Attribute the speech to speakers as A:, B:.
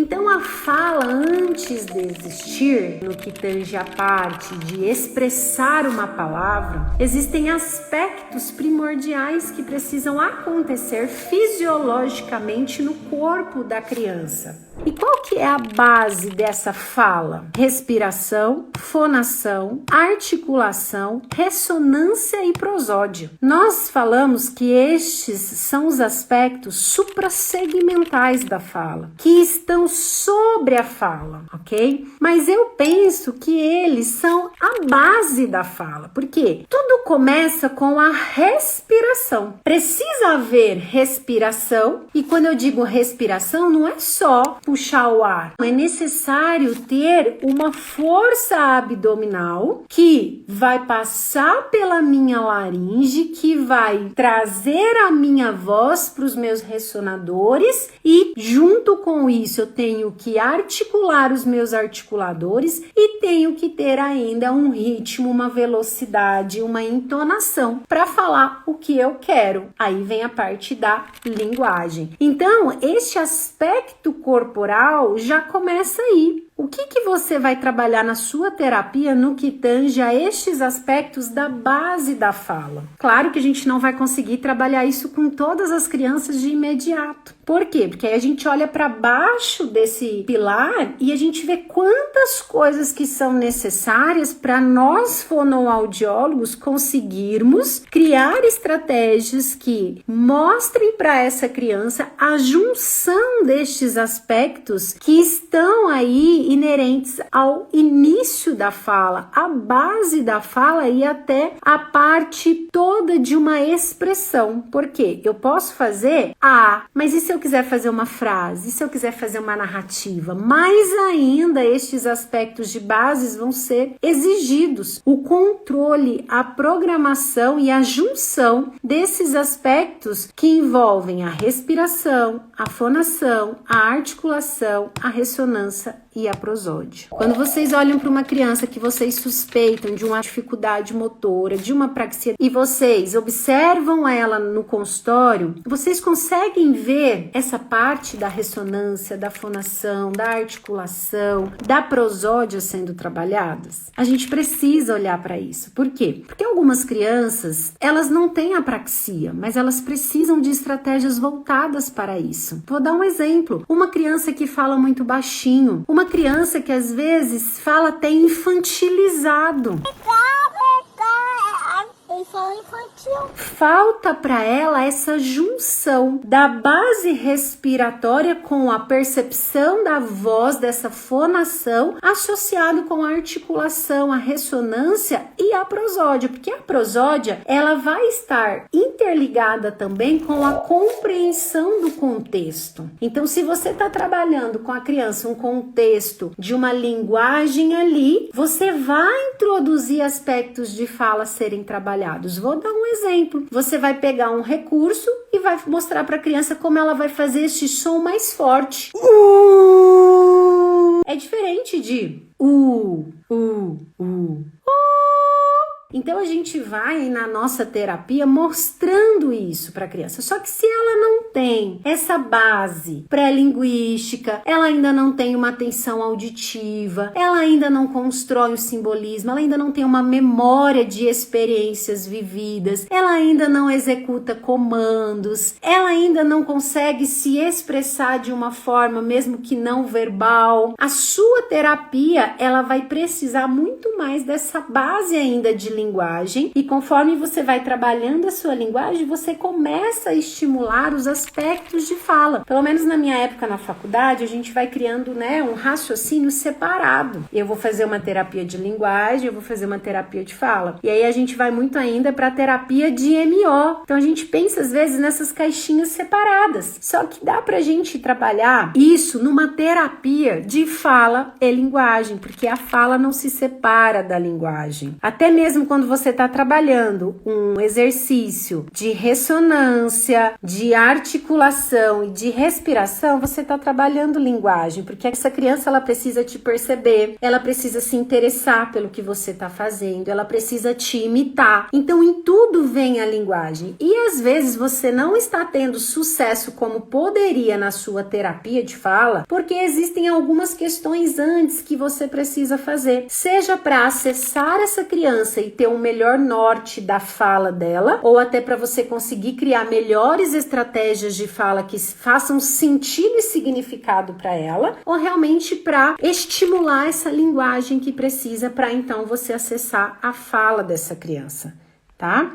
A: Então a fala, antes de existir, no que tange a parte de expressar uma palavra, existem aspectos primordiais que precisam acontecer fisiologicamente no corpo da criança. E qual que é a base dessa fala? Respiração, fonação, articulação, ressonância e prosódia. Nós falamos que estes são os aspectos suprassegmentais da fala, que estão sobre a fala, ok? Mas eu penso que eles são a base da fala. Por quê? Tudo começa com a respiração. Precisa haver respiração, e quando eu digo respiração, não é só puxar o ar. É necessário ter uma força abdominal que vai passar pela minha laringe, que vai trazer a minha voz para os meus ressonadores, e junto com isso eu tenho que articular os meus articuladores e tenho que ter ainda um ritmo, uma velocidade, uma entonação para falar o que eu quero. Aí vem a parte da linguagem. Então, este aspecto corporal já começa aí. O que você vai trabalhar na sua terapia no que tange a estes aspectos da base da fala? Claro que a gente não vai conseguir trabalhar isso com todas as crianças de imediato. Por quê? Porque aí a gente olha para baixo desse pilar e a gente vê quantas coisas que são necessárias para nós fonoaudiólogos conseguirmos criar estratégias que mostrem para essa criança a junção destes aspectos que estão aí inerentes ao início da fala, a base da fala e até a parte toda de uma expressão. Por quê? Eu posso fazer mas e se eu quiser fazer uma frase? E se eu quiser fazer uma narrativa? Mais ainda, estes aspectos de bases vão ser exigidos. O controle, a programação e a junção desses aspectos que envolvem a respiração, a fonação, a articulação, a ressonância e a prosódia. Quando vocês olham para uma criança que vocês suspeitam de uma dificuldade motora, de uma praxia, e vocês observam ela no consultório, vocês conseguem ver essa parte da ressonância, da fonação, da articulação, da prosódia sendo trabalhadas? A gente precisa olhar para isso. Por quê? Porque algumas crianças, elas não têm apraxia, mas elas precisam de estratégias voltadas para isso. Vou dar um exemplo. Uma criança que fala muito baixinho, uma criança que às vezes fala até infantilizado. Falta para ela essa junção da base respiratória com a percepção da voz, dessa fonação, associado com a articulação, a ressonância e a prosódia, porque a prosódia ela vai estar interligada também com a compreensão do contexto. Então, se você está trabalhando com a criança um contexto de uma linguagem ali, você vai introduzir aspectos de fala serem trabalhados. Vou dar um exemplo. Você vai pegar um recurso e vai mostrar para a criança como ela vai fazer este som mais forte. É diferente de Então a gente vai na nossa terapia mostrando isso para a criança. Só que se ela não tem essa base pré-linguística, ela ainda não tem uma atenção auditiva, ela ainda não constrói o simbolismo, ela ainda não tem uma memória de experiências vividas, ela ainda não executa comandos, ela ainda não consegue se expressar de uma forma mesmo que não verbal. A sua terapia, ela vai precisar muito mais dessa base ainda de linguagem, e conforme você vai trabalhando a sua linguagem, você começa a estimular os aspectos de fala. Pelo menos na minha época na faculdade, a gente vai criando, um raciocínio separado. Eu vou fazer uma terapia de linguagem, eu vou fazer uma terapia de fala. E aí a gente vai muito ainda para a terapia de MO. Então a gente pensa às vezes nessas caixinhas separadas. Só que dá pra gente trabalhar isso numa terapia de fala e linguagem, porque a fala não se separa da linguagem. Até mesmo quando você está trabalhando um exercício de ressonância, de articulação e de respiração, você está trabalhando linguagem, porque essa criança ela precisa te perceber, ela precisa se interessar pelo que você está fazendo, ela precisa te imitar. Então, em tudo vem a linguagem. E às vezes você não está tendo sucesso como poderia na sua terapia de fala, porque existem algumas questões antes que você precisa fazer, seja para acessar essa criança e ter um melhor norte da fala dela, ou até para você conseguir criar melhores estratégias de fala que façam sentido e significado para ela, ou realmente para estimular essa linguagem que precisa para então você acessar a fala dessa criança, tá?